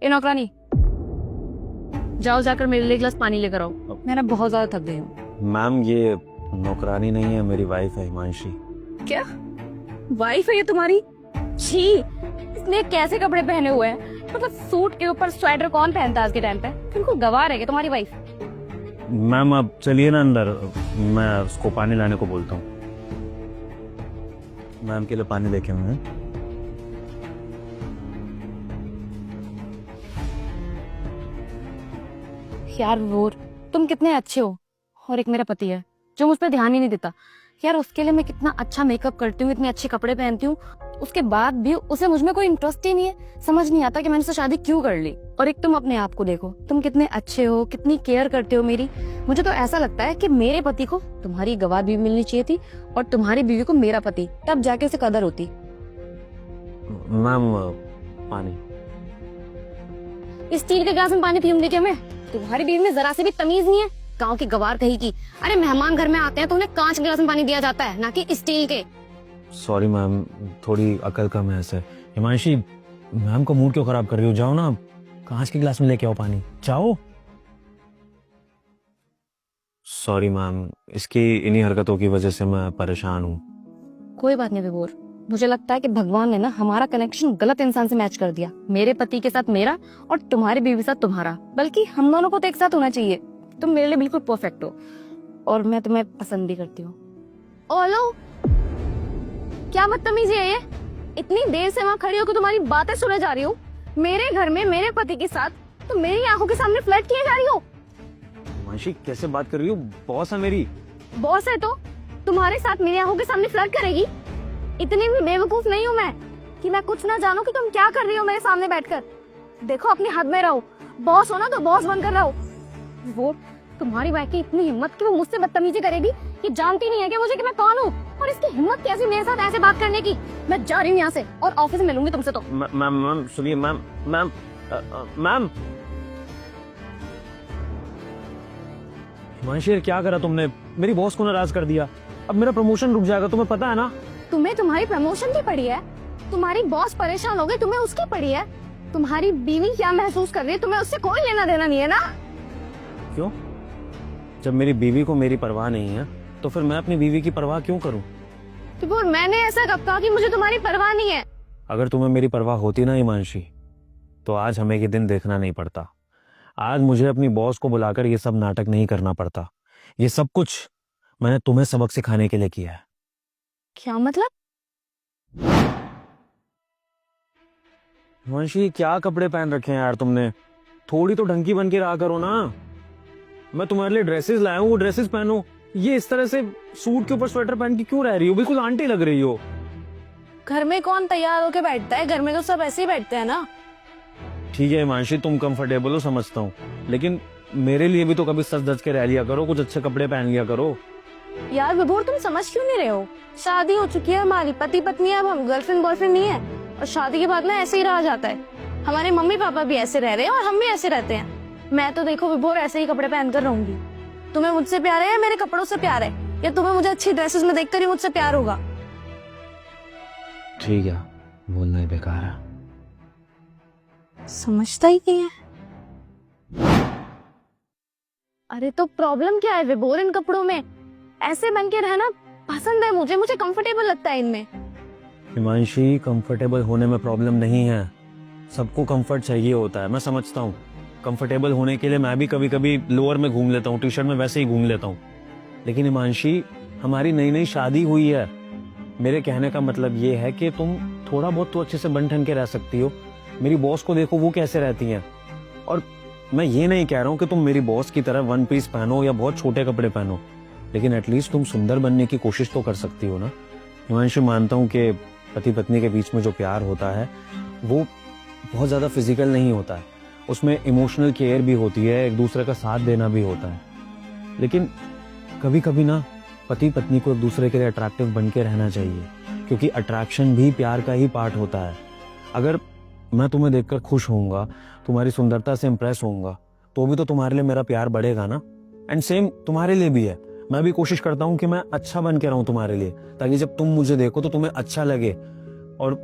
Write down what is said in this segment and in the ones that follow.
ए नौकरानी, जाओ जाकर मेरे लिए गिलास पानी लेकर आओ, मैं ना बहुत ज्यादा थक गई हूँ। मैम ये नौकरानी नहीं है, मेरी वाइफ है हिमांशी। क्या वाइफ है ये तुम्हारी? छी, इसने कैसे कपड़े पहने हुए हैं? मतलब सूट के ऊपर स्वेटर कौन पहनता है आज के टाइम पे? बिल्कुल गवार है क्या तुम्हारी वाइफ? मैम अब चलिए ना अंदर, मैं उसको पानी लाने को बोलता हूँ। मैम के लिए पानी लेके आए हैं। यार वो तुम कितने अच्छे हो, और एक मेरा पति है जो मुझ पर ध्यान ही नहीं देता। यार उसके लिए मैं कितना अच्छा मेकअप करती हूँ, इतने अच्छे कपड़े पहनती हूँ, उसके बाद भी उसे मुझ में कोई इंटरेस्ट ही नहीं है। समझ नहीं आता कि मैंने उससे शादी क्यों कर ली। और एक तुम अपने आप को देखो, तुम कितने अच्छे हो, कितनी केयर करते हो मेरी। मुझे तो ऐसा लगता है कि मेरे पति को तुम्हारी गवार बीवी मिलनी चाहिए थी और तुम्हारी बीवी को मेरा पति, तब जाके उसे कदर होती। मैम पानी। इस स्टील के ग्लास में पानी पीऊंगी क्या मैं? तुम्हारी बीवी में जरा से भी तमीज नहीं है, गांव की गवार कही की। अरे मेहमान घर में आते हैं तो उन्हें कांच के गिलास में पानी दिया जाता है, ना कि स्टील के। सॉरी मैम, थोड़ी अकल कम है ऐसे। हिमांशी, मैम का मूड क्यों खराब कर रही हो? जाओ ना, कांच के गिलास में लेके आओ पानी, जाओ। सॉरी मैम, इसकी इन्हीं हरकतों की वजह से मैं परेशान हूँ। कोई बात नहीं विभोर, मुझे लगता है कि भगवान ने ना हमारा कनेक्शन गलत इंसान से मैच कर दिया। मेरे पति के साथ मेरा और तुम्हारी बीवी के साथ तुम्हारा, बल्कि हम दोनों को तो एक साथ होना चाहिए। तुम मेरे लिए बिल्कुल परफेक्ट हो और मैं तुम्हें पसंद भी करती हूँ। ओलो, क्या बदतमीजी है ये? इतनी देर से वहाँ खड़ी होकर तुम्हारी बातें सुने जा रही हूँ। मेरे घर में मेरे पति के साथ तो मेरी आंखों के सामने फ्लर्ट किए जा रही हो। हिमांशी कैसे बात कर रही हो? बॉस है मेरी। बॉस है तो तुम्हारे साथ मेरी आंखों के सामने फ्लर्ट करेगी? इतनी भी बेवकूफ नहीं हूँ मैं कि मैं कुछ ना जानूं कि तुम क्या कर रही हो मेरे सामने बैठकर। देखो अपनी हद में रहो, बॉस हो ना तो बॉस बनकर रहो। वो तुम्हारी वाइफ की इतनी हिम्मत कि वो मुझसे बदतमीजी करेगी, ये जानती नहीं है कि मुझे कि मैं कौन हूँ, और इसकी हिम्मत कैसी मेरे साथ ऐसे बात करने की। मैं जा रही हूँ यहाँ से और ऑफिस में मिलूंगी तुमसे तो। मैम सुनिए, मैम मैम मैम। हिमांशी क्या करा तुमने? मेरी बॉस को नाराज कर दिया। अब मेरा प्रमोशन रुक जाएगा, तुम्हें पता है ना। तुम्हें तुम्हारी प्रमोशन की पड़ी है, तुम्हारी बॉस परेशान हो गई, तुम्हें उसकी पड़ी है। तुम्हारी बीवी क्या महसूस कर रही है तुम्हें उससे कोई लेना देना नहीं है ना। क्यों? जब मेरी बीवी को मेरी परवाह नहीं है तो फिर मैं अपनी बीवी की परवाह क्यों करूं? तो मैंने ऐसा कब कहा कि मुझे तुम्हारी परवाह नहीं है? अगर तुम्हें मेरी परवाह होती ना हिमांशी, तो आज हमें ये दिन देखना नहीं पड़ता। आज मुझे अपनी बॉस को बुलाकर ये सब नाटक नहीं करना पड़ता। ये सब कुछ मैंने तुम्हें सबक सिखाने के लिए किया है। क्या मतलब? हिमांशी क्या कपड़े पहन रखे हैं यार तुमने? थोड़ी तो ढंग की बन के रहा करो ना। मैं तुम्हारे लिए ड्रेसेस लाया हूँ, वो ड्रेसेस पहनो। ये इस तरह से सूट के ऊपर स्वेटर पहन के क्यों रह रही हो? बिल्कुल आंटी लग रही हो। घर में कौन तैयार होके बैठता है? घर में तो सब ऐसे ही बैठते हैं ना। ठीक है हिमांशी, तुम कंफर्टेबल हो समझता हूँ, लेकिन मेरे लिए भी तो कभी सच धज के रह लिया करो, कुछ अच्छे कपड़े पहन लिया करो। यार विभोर, तुम समझ क्यों नहीं रहे हो? शादी हो चुकी है हमारी, पति पत्नी है, अब हम गर्लफ्रेंड बॉयफ्रेंड नहीं है। और शादी के बाद ना ऐसे ही रहा जाता है। हमारे मम्मी पापा भी ऐसे रह रहे हैं और हम भी ऐसे रहते हैं। मैं तो देखो विभोर ऐसे ही कपड़े पहनकर रहूंगी। तुम्हें मुझसे प्यार है या मेरे कपड़ों से प्यार है, या तुम्हें मुझे अच्छी ड्रेसेस में देखकर ही मुझसे प्यार होगा? ठीक है, बोलना ही बेकार है। समझता ही नहीं है। अरे तो प्रॉब्लम क्या है विभोर इन कपड़ों में? ऐसे बन के रहना पसंद है मुझे, मुझे कंफर्टेबल लगता है इनमें। हिमांशी, कंफर्टेबल होने में प्रॉब्लम नहीं है। सबको कंफर्ट चाहिए होता है, मैं समझता हूँ। कंफर्टेबल होने के लिए मैं भी कभी कभी लोअर में घूम लेता हूँ, टी शर्ट में वैसे ही घूम लेता हूँ। लेकिन हिमांशी, हमारी नई नई शादी हुई है। मेरे कहने का मतलब ये है कि तुम थोड़ा बहुत तो अच्छे से बन ठन के रह सकती हो। मेरी बॉस को देखो, वो कैसे रहती हैं। और मैं ये नहीं कह रहा हूँ कि तुम मेरी बॉस की तरह वन पीस पहनो या बहुत छोटे कपड़े पहनो, लेकिन एटलीस्ट तुम सुंदर बनने की कोशिश तो कर सकती हो ना। हिमांशु, मानता हूँ कि पति पत्नी के बीच में जो प्यार होता है वो बहुत ज्यादा फिजिकल नहीं होता है, उसमें इमोशनल केयर भी होती है, एक दूसरे का साथ देना भी होता है। लेकिन कभी कभी ना पति पत्नी को एक दूसरे के लिए अट्रैक्टिव बन के रहना चाहिए, क्योंकि अट्रैक्शन भी प्यार का ही पार्ट होता है। अगर मैं तुम्हें देखकर खुश होऊंगा, तुम्हारी सुंदरता से इंप्रेस होऊंगा, तो भी तो तुम्हारे लिए मेरा प्यार बढ़ेगा ना। एंड सेम तुम्हारे लिए भी है। मैं भी कोशिश करता हूँ कि मैं अच्छा बन के रहूं तुम्हारे लिए, ताकि जब तुम मुझे देखो तो तुम्हें अच्छा लगे। और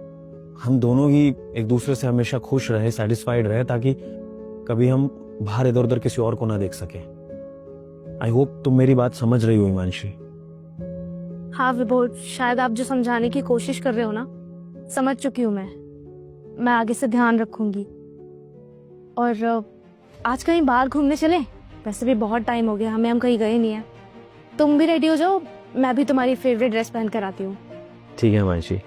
हम दोनों ही एक दूसरे से हमेशा खुश रहे, सेटिस्फाइड रहे, ताकि कभी हम बाहर इधर उधर किसी और को ना देख सके। आई होप तुम मेरी बात समझ रही हो हिमांशी। हाँ विभोर, शायद आप जो समझाने की कोशिश कर रहे हो ना, समझ चुकी हूँ मैं आगे से ध्यान रखूंगी। और आज कहीं बाहर घूमने चले? वैसे भी बहुत टाइम हो गया हमें, हम कहीं गए नहीं है। तुम भी रेडी हो जाओ, मैं भी तुम्हारी फेवरेट ड्रेस पहन कर आती हूँ। ठीक है हिमांशी।